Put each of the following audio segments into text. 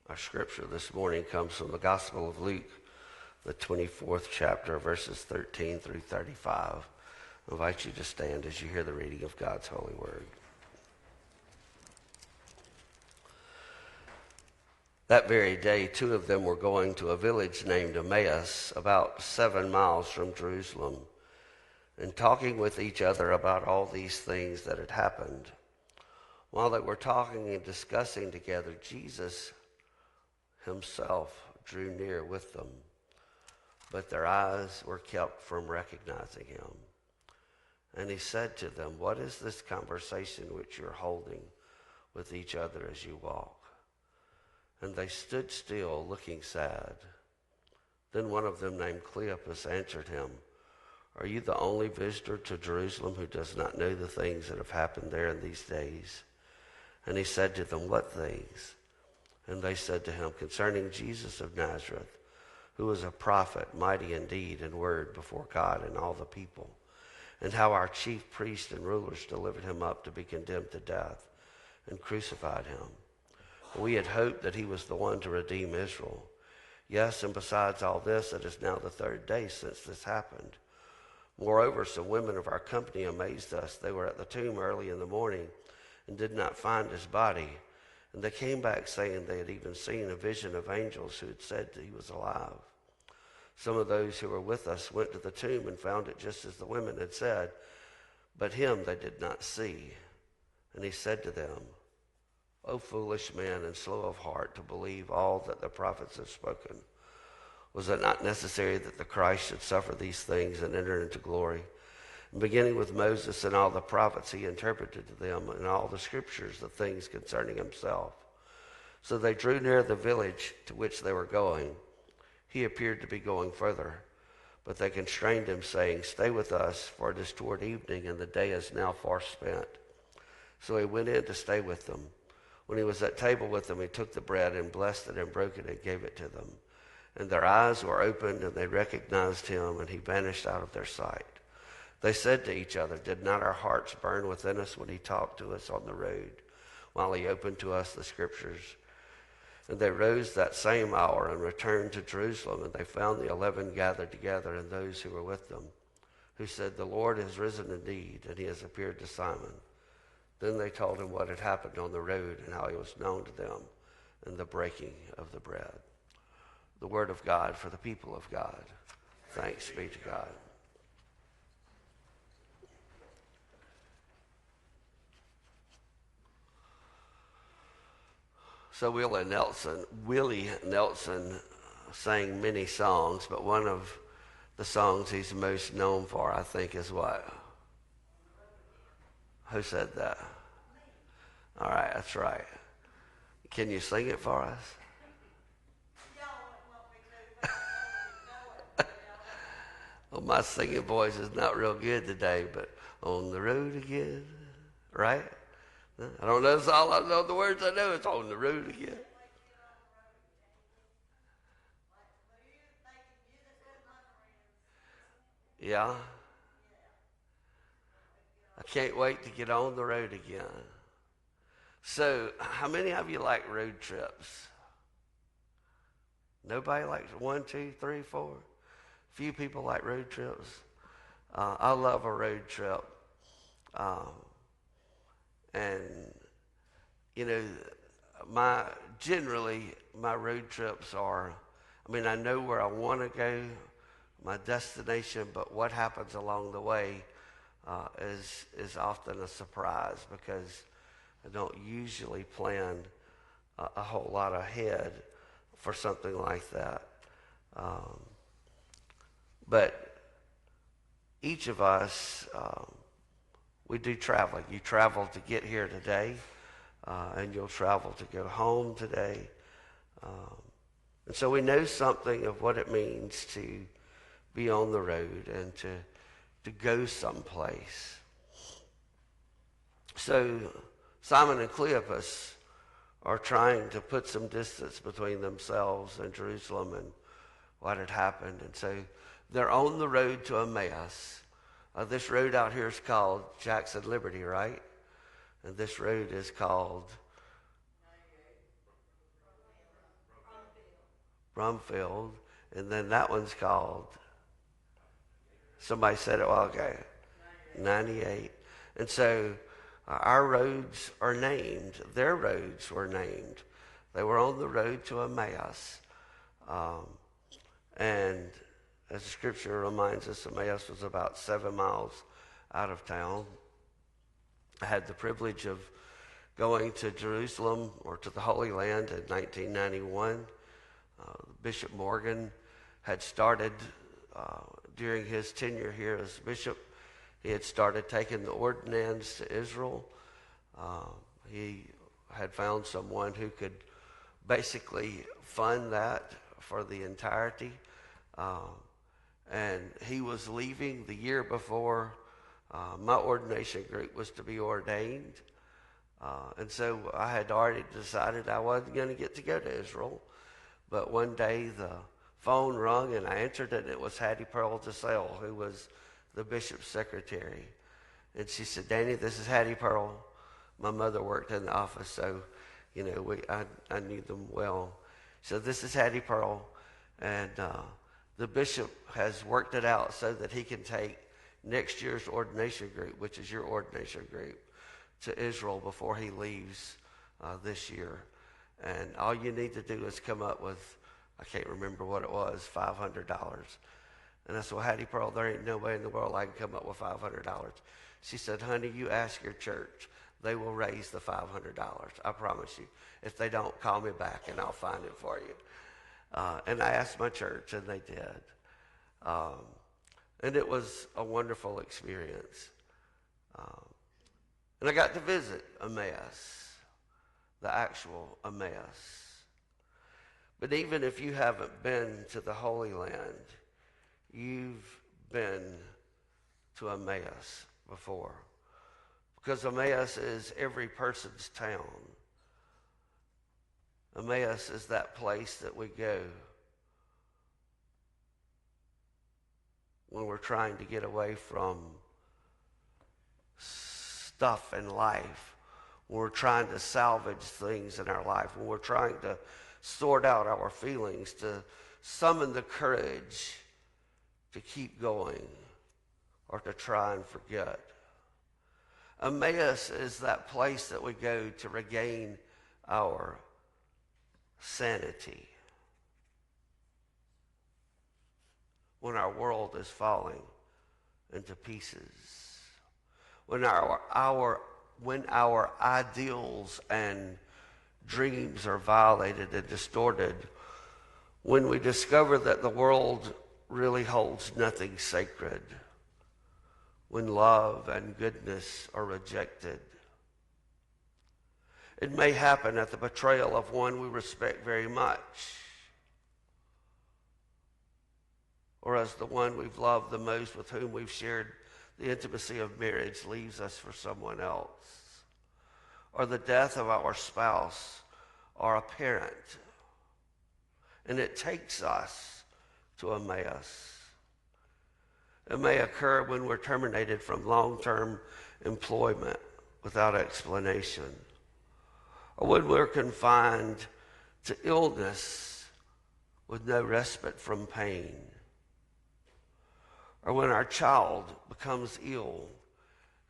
Our scripture this morning comes from the Gospel of Luke, the 24th chapter, verses 13 through 35. I invite you to stand as you hear the reading of God's holy word. That very day, two of them were going to a village named Emmaus, about 7 miles from Jerusalem, and talking with each other about all these things that had happened. While they were talking and discussing together, Jesus himself drew near with them, but their eyes were kept from recognizing him. And he said to them, "What is this conversation which you're holding with each other as you walk?" And they stood still, looking sad. Then one of them, named Cleopas, answered him, "Are you the only visitor to Jerusalem who does not know the things that have happened there in these days?" And he said to them, "What things?" And they said to him, "Concerning Jesus of Nazareth, who was a prophet, mighty in deed and word before God and all the people, and how our chief priests and rulers delivered him up to be condemned to death and crucified him. We had hoped that he was the one to redeem Israel. Yes, and besides all this, it is now the third day since this happened. Moreover, some women of our company amazed us. They were at the tomb early in the morning and did not find his body. And they came back saying they had even seen a vision of angels who had said that he was alive. Some of those who were with us went to the tomb and found it just as the women had said, but him they did not see." And he said to them, "O foolish men and slow of heart to believe all that the prophets have spoken. Was it not necessary that the Christ should suffer these things and enter into glory? And beginning with Moses and all the prophets, he interpreted to them in all the scriptures the things concerning himself." So they drew near the village to which they were going. He appeared to be going further, but they constrained him, saying, "Stay with us, for it is toward evening, and the day is now far spent." So he went in to stay with them. When he was at table with them, he took the bread and blessed it and broke it and gave it to them. And their eyes were opened, and they recognized him, and he vanished out of their sight. They said to each other, "Did not our hearts burn within us when he talked to us on the road, while he opened to us the scriptures?" And they rose that same hour and returned to Jerusalem, and they found the 11 gathered together and those who were with them, who said, "The Lord has risen indeed, and he has appeared to Simon." Then they told him what had happened on the road and how he was known to them and the breaking of the bread. The word of God for the people of God. Thanks be to God. So Willie Nelson sang many songs, but one of the songs he's most known for, I think, is what? Who said that? All right, that's right. Can you sing it for us? Well, my singing voice is not real good today, but on the road again, right? I don't know, that's all I know the words I know. It's on the road again. Yeah. I can't wait to get on the road again. So, how many of you like road trips? Nobody likes 1, 2, 3, 4? Few people like road trips. I love a road trip. And, you know, generally my road trips are, I know where I want to go, my destination, but what happens along the way is often a surprise because I don't usually plan a whole lot ahead for something like that. But each of us, we do traveling. You travel to get here today, and you'll travel to go home today. And so we know something of what it means to be on the road and to go someplace. So Simon and Cleopas are trying to put some distance between themselves and Jerusalem and what had happened. And so they're on the road to Emmaus. This road out here is called Jackson Liberty, right? And this road is called Brumfield, and then that one's called, somebody said it a while ago, 98. And so our roads are named. Their roads were named. They were on the road to Emmaus. And as the scripture reminds us, Emmaus was about 7 miles out of town. I had the privilege of going to Jerusalem or to the Holy Land in 1991. Bishop Morgan had started, during his tenure here as bishop, he had started taking the ordinands to Israel. He had found someone who could basically fund that for the entirety. And he was leaving the year before my ordination group was to be ordained. And so I had already decided I wasn't going to get to go to Israel. But one day the phone rung and I answered it, and it was Hattie Pearl DeSalle, who was the bishop's secretary. And she said, "Danny, this is Hattie Pearl." My mother worked in the office, so, I knew them well. So this is Hattie Pearl, and the bishop has worked it out so that he can take next year's ordination group, which is your ordination group, to Israel before he leaves this year. And all you need to do is come up with, I can't remember what it was, $500. And I said, "Well, Hattie Pearl, there ain't no way in the world I can come up with $500. She said, "Honey, you ask your church. They will raise the $500. I promise you. If they don't, call me back and I'll find it for you." And I asked my church, and they did. And it was a wonderful experience. And I got to visit Emmaus, the actual Emmaus. But even if you haven't been to the Holy Land, you've been to Emmaus before. Because Emmaus is every person's town. Emmaus is that place that we go when we're trying to get away from stuff in life, when we're trying to salvage things in our life, when we're trying to sort out our feelings, to summon the courage to keep going or to try and forget. Emmaus is that place that we go to regain our sanity when our world is falling into pieces, when our ideals and dreams are violated and distorted, when we discover that the world really holds nothing sacred, when love and goodness are rejected. It may happen at the betrayal of one we respect very much, or as the one we've loved the most, with whom we've shared the intimacy of marriage, leaves us for someone else, or the death of our spouse or a parent, and it takes us to Emmaus. It may occur when we're terminated from long-term employment without explanation, or when we're confined to illness with no respite from pain, or when our child becomes ill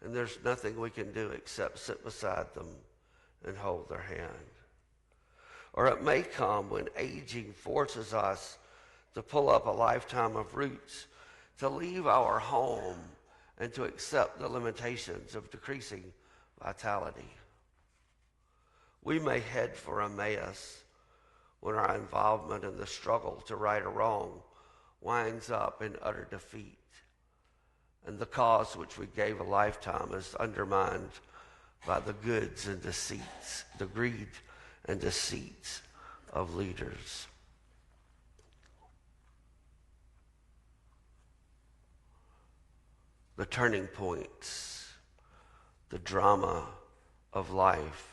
and there's nothing we can do except sit beside them and hold their hand. Or it may come when aging forces us to pull up a lifetime of roots, to leave our home and to accept the limitations of decreasing vitality. We may head for Emmaus when our involvement in the struggle to right a wrong winds up in utter defeat, and the cause which we gave a lifetime is undermined by the goods and deceits, the greed and deceits of leaders. The turning points, the drama of life.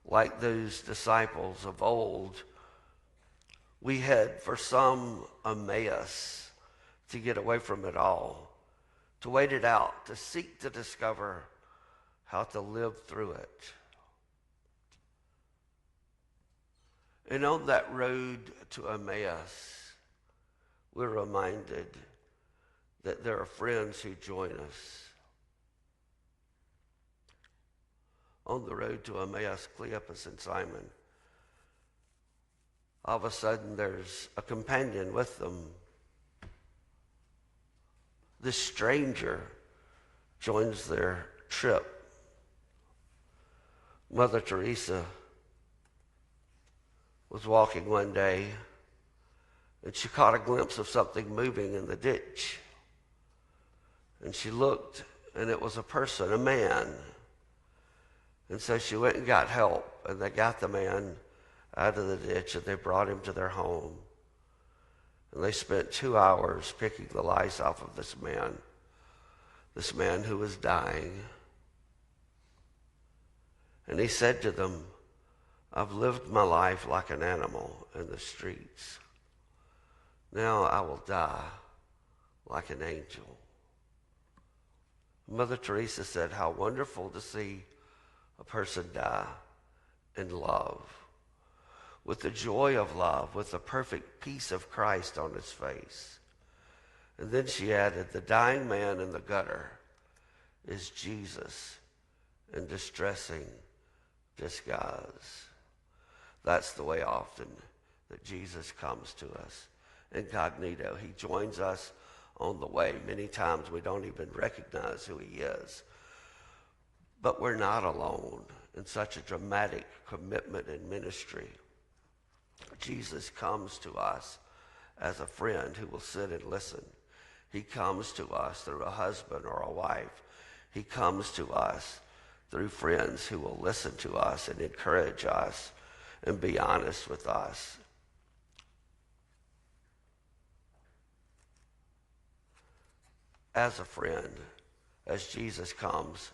Like those disciples of old, we head for some Emmaus to get away from it all, to wait it out, to seek to discover how to live through it. And on that road to Emmaus, we're reminded that there are friends who join us. On the road to Emmaus, Cleopas and Simon, all of a sudden there's a companion with them. This stranger joins their trip. Mother Teresa was walking one day and she caught a glimpse of something moving in the ditch. And she looked, and it was a person, a man. And so she went and got help, and they got the man out of the ditch, and they brought him to their home. And they spent 2 hours picking the lice off of this man who was dying. And he said to them, I've lived my life like an animal in the streets. Now I will die like an angel. Mother Teresa said, how wonderful to see a person die in love, with the joy of love, with the perfect peace of Christ on his face. And then she added, the dying man in the gutter is Jesus in distressing disguise. That's the way often that Jesus comes to us. Incognito. He joins us on the way. Many times we don't even recognize who he is. But we're not alone in such a dramatic commitment in ministry. Jesus comes to us as a friend who will sit and listen. He comes to us through a husband or a wife. He comes to us through friends who will listen to us and encourage us and be honest with us. As a friend, as Jesus comes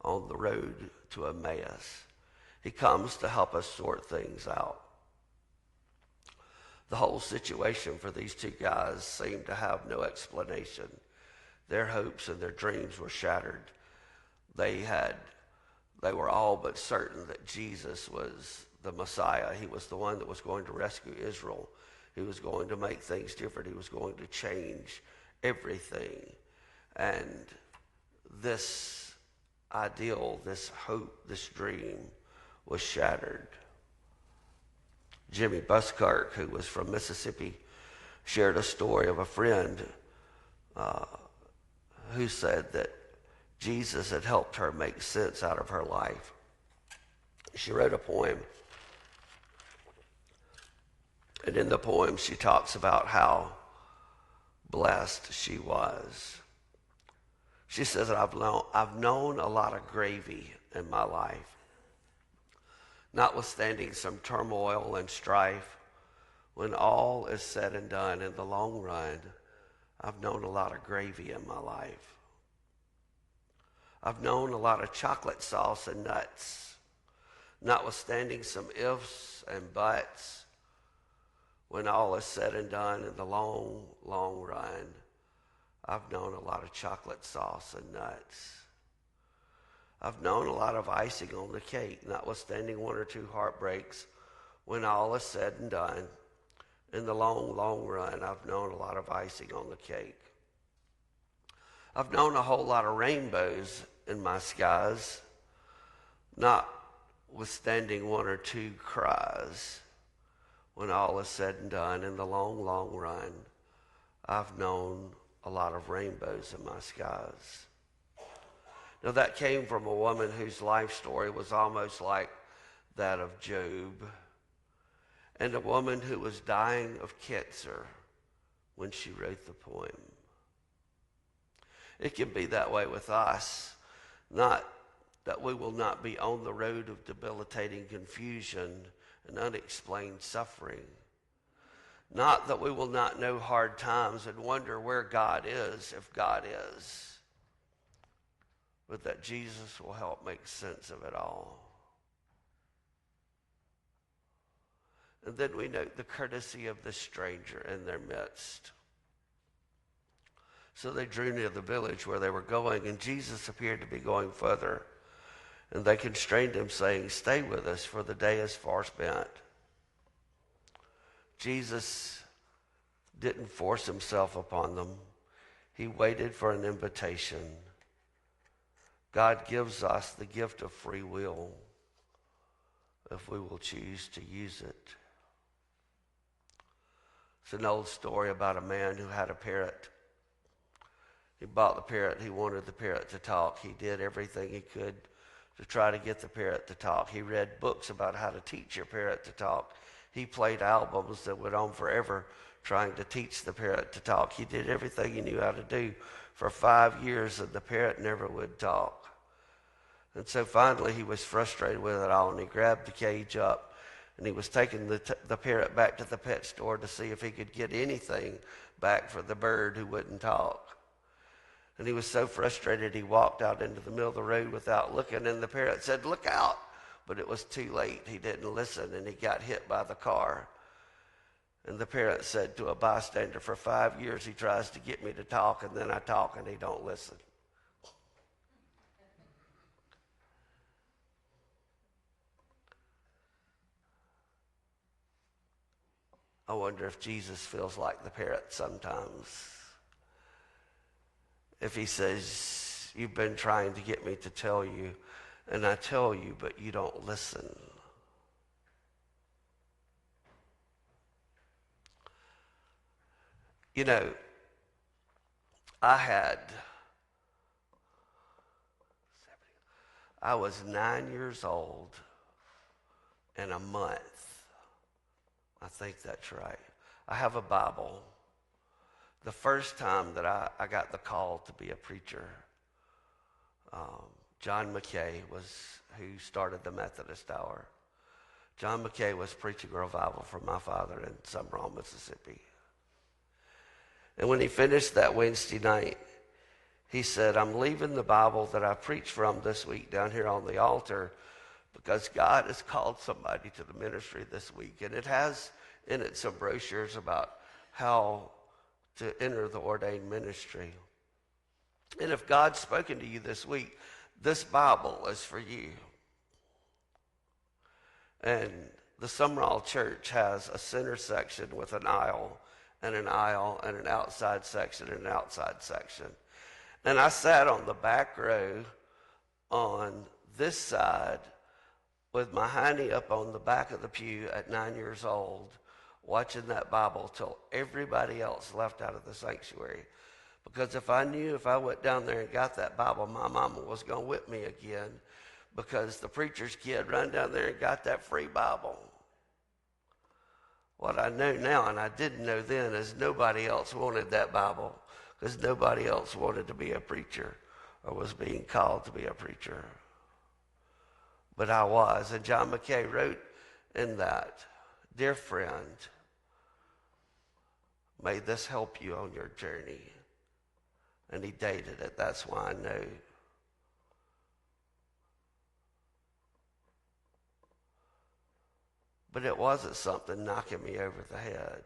on the road to Emmaus, he comes to help us sort things out. The whole situation for these two guys seemed to have no explanation. Their hopes and their dreams were shattered. They were all but certain that Jesus was the Messiah. He was the one that was going to rescue Israel. He was going to make things different. He was going to change everything. And this ideal, this hope, this dream was shattered. Jimmy Buskirk, who was from Mississippi, shared a story of a friend who said that Jesus had helped her make sense out of her life. She wrote a poem, and in the poem she talks about how blessed she was. She says, I've known a lot of gravy in my life. Notwithstanding some turmoil and strife, when all is said and done in the long run, I've known a lot of gravy in my life. I've known a lot of chocolate sauce and nuts. Notwithstanding some ifs and buts, when all is said and done in the long, long run, I've known a lot of chocolate sauce and nuts. I've known a lot of icing on the cake, notwithstanding one or two heartbreaks. When all is said and done, in the long, long run, I've known a lot of icing on the cake. I've known a whole lot of rainbows in my skies, notwithstanding one or two cries. When all is said and done, in the long, long run, I've known a lot of rainbows in my skies. Now that came from a woman whose life story was almost like that of Job, and a woman who was dying of cancer when she wrote the poem. It can be that way with us, not that we will not be on the road of debilitating confusion and unexplained suffering. Not that we will not know hard times and wonder where God is, if God is, but that Jesus will help make sense of it all. And then we note the courtesy of the stranger in their midst. So they drew near the village where they were going, and Jesus appeared to be going further. And they constrained him, saying, "Stay with us, for the day is far spent." Jesus didn't force himself upon them. He waited for an invitation. God gives us the gift of free will if we will choose to use it. It's an old story about a man who had a parrot. He bought the parrot. He wanted the parrot to talk. He did everything he could to try to get the parrot to talk. He read books about how to teach your parrot to talk. He played albums that went on forever trying to teach the parrot to talk. He did everything he knew how to do for 5 years, and the parrot never would talk. And so finally he was frustrated with it all, and he grabbed the cage up, and he was taking the parrot back to the pet store to see if he could get anything back for the bird who wouldn't talk. And he was so frustrated he walked out into the middle of the road without looking, and the parrot said, "Look out." But it was too late. He didn't listen, and he got hit by the car. And the parrot said to a bystander, "For 5 years he tries to get me to talk, and then I talk and he don't listen." I wonder if Jesus feels like the parrot sometimes. If he says, "You've been trying to get me to tell you, and I tell you, but you don't listen." You know, I was 9 years old in a month. I think that's right. I have a Bible. The first time that I got the call to be a preacher, John McKay was who started the Methodist hour. John McKay was preaching a revival for my father in Summerall, Mississippi. And when he finished that Wednesday night, he said, "I'm leaving the Bible that I preached from this week down here on the altar because God has called somebody to the ministry this week. And it has in it some brochures about how to enter the ordained ministry. And if God's spoken to you this week, this Bible is for you." And the Summerall Church has a center section with an aisle and an aisle and an outside section and an outside section. And I sat on the back row on this side with my hiney up on the back of the pew at 9 years old, watching that Bible till everybody else left out of the sanctuary. Because if I knew if I went down there and got that Bible, my mama was going to whip me again because the preacher's kid run down there and got that free Bible. What I know now, and I didn't know then, is nobody else wanted that Bible because nobody else wanted to be a preacher or was being called to be a preacher. But I was. And John McKay wrote in that, "Dear friend, may this help you on your journey." And he dated it. That's why I know. But it wasn't something knocking me over the head.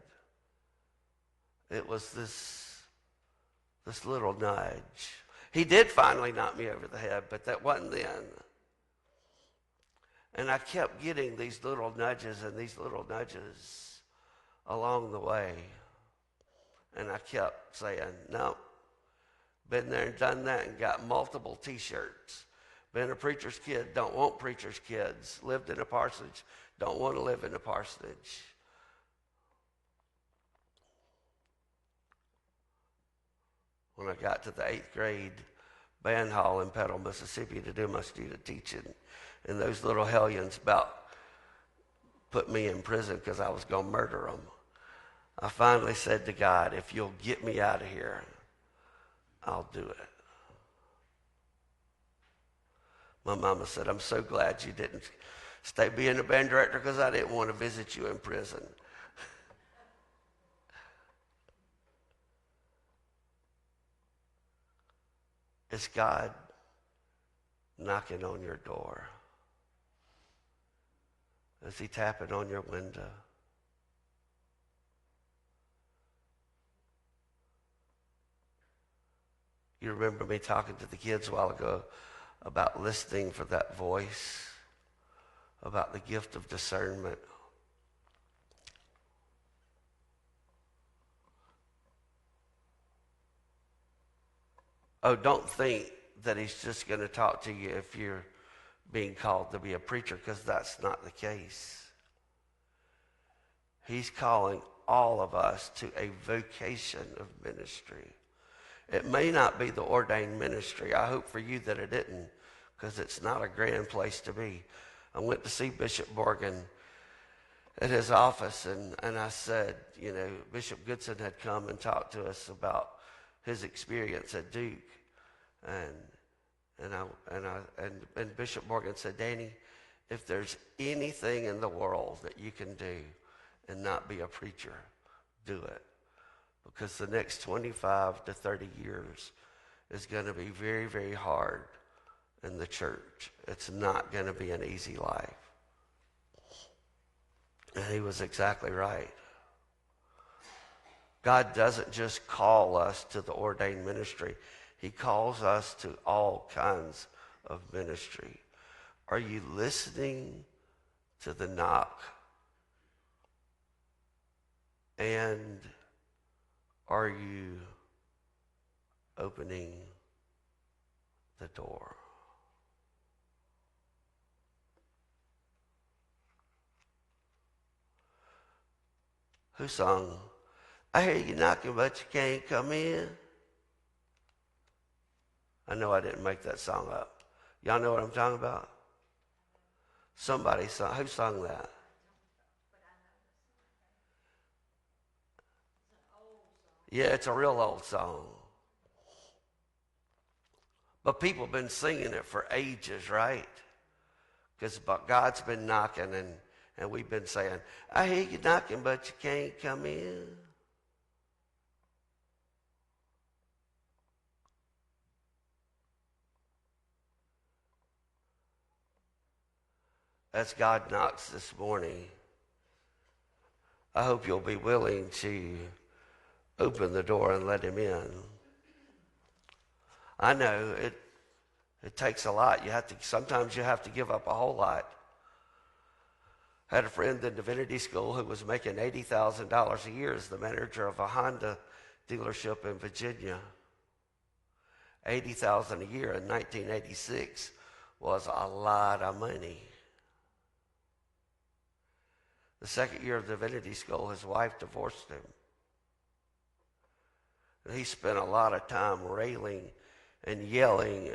It was this little nudge. He did finally knock me over the head, but that wasn't then. And I kept getting these little nudges and these little nudges along the way. And I kept saying, "No, been there and done that and got multiple T-shirts. Been a preacher's kid, don't want preacher's kids. Lived in a parsonage, don't want to live in a parsonage." When I got to the 8th grade band hall in Petal, Mississippi to do my student teaching, and those little hellions about put me in prison because I was going to murder them, I finally said to God, "If you'll get me out of here, I'll do it." My mama said, "I'm so glad you didn't stay being a band director because I didn't want to visit you in prison." Is God knocking on your door? Is he tapping on your window? You remember me talking to the kids a while ago about listening for that voice, about the gift of discernment. Oh, don't think that he's just going to talk to you if you're being called to be a preacher, because that's not the case. He's calling all of us to a vocation of ministry. It may not be the ordained ministry. I hope for you that it isn't, because it's not a grand place to be. I went to see Bishop Morgan at his office, and I said, you know, Bishop Goodson had come and talked to us about his experience at Duke, and Bishop Morgan said, Danny, if there's anything in the world that you can do and not be a preacher, do it. Because the next 25 to 30 years is going to be very, very hard in the church. It's not going to be an easy life. And he was exactly right. God doesn't just call us to the ordained ministry. He calls us to all kinds of ministry. Are you listening to the knock? And are you opening the door? Who sung, I hear you knocking, but you can't come in? I know I didn't make that song up. Y'all know what I'm talking about? Somebody sung. Who sung that? Yeah, it's a real old song. But people have been singing it for ages, right? Because God's been knocking, and we've been saying, I hear you knocking, but you can't come in. As God knocks this morning, I hope you'll be willing to open the door and let him in. I know it takes a lot. Sometimes you have to give up a whole lot. I had a friend in divinity school who was making $80,000 a year as the manager of a Honda dealership in Virginia. $80,000 a year in 1986 was a lot of money. The second year of divinity school, his wife divorced him. And he spent a lot of time railing and yelling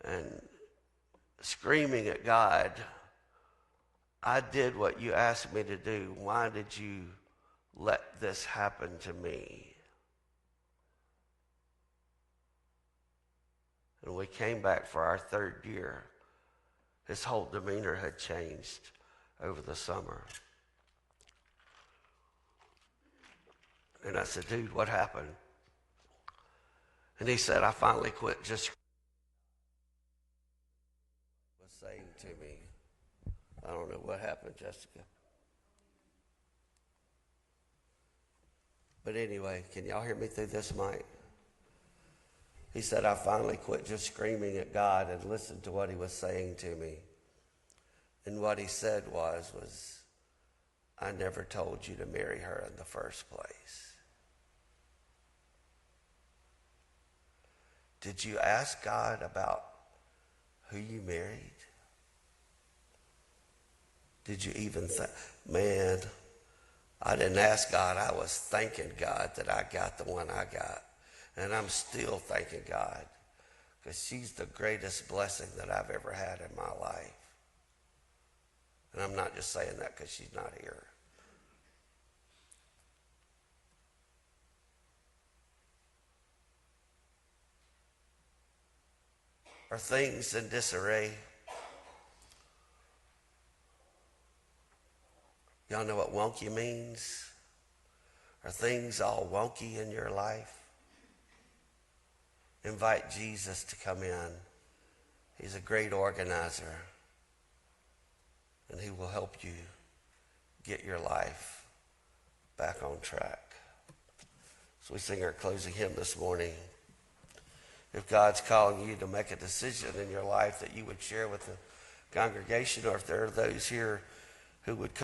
and screaming at God, I did what you asked me to do. Why did you let this happen to me? And we came back for our third year. His whole demeanor had changed over the summer. And I said, dude, what happened? And he said, I finally quit just was saying to me. I don't know what happened, Jessica. But anyway, can y'all hear me through this mic? He said, I finally quit just screaming at God and listened to what he was saying to me. And what he said was, I never told you to marry her in the first place. Did you ask God about who you married? Did you even think, man, I didn't ask God. I was thanking God that I got the one I got. And I'm still thanking God because she's the greatest blessing that I've ever had in my life. And I'm not just saying that because she's not here. Are things in disarray? Y'all know what wonky means? Are things all wonky in your life? Invite Jesus to come in. He's a great organizer. And he will help you get your life back on track. So we sing our closing hymn this morning. If God's calling you to make a decision in your life that you would share with the congregation, or if there are those here who would come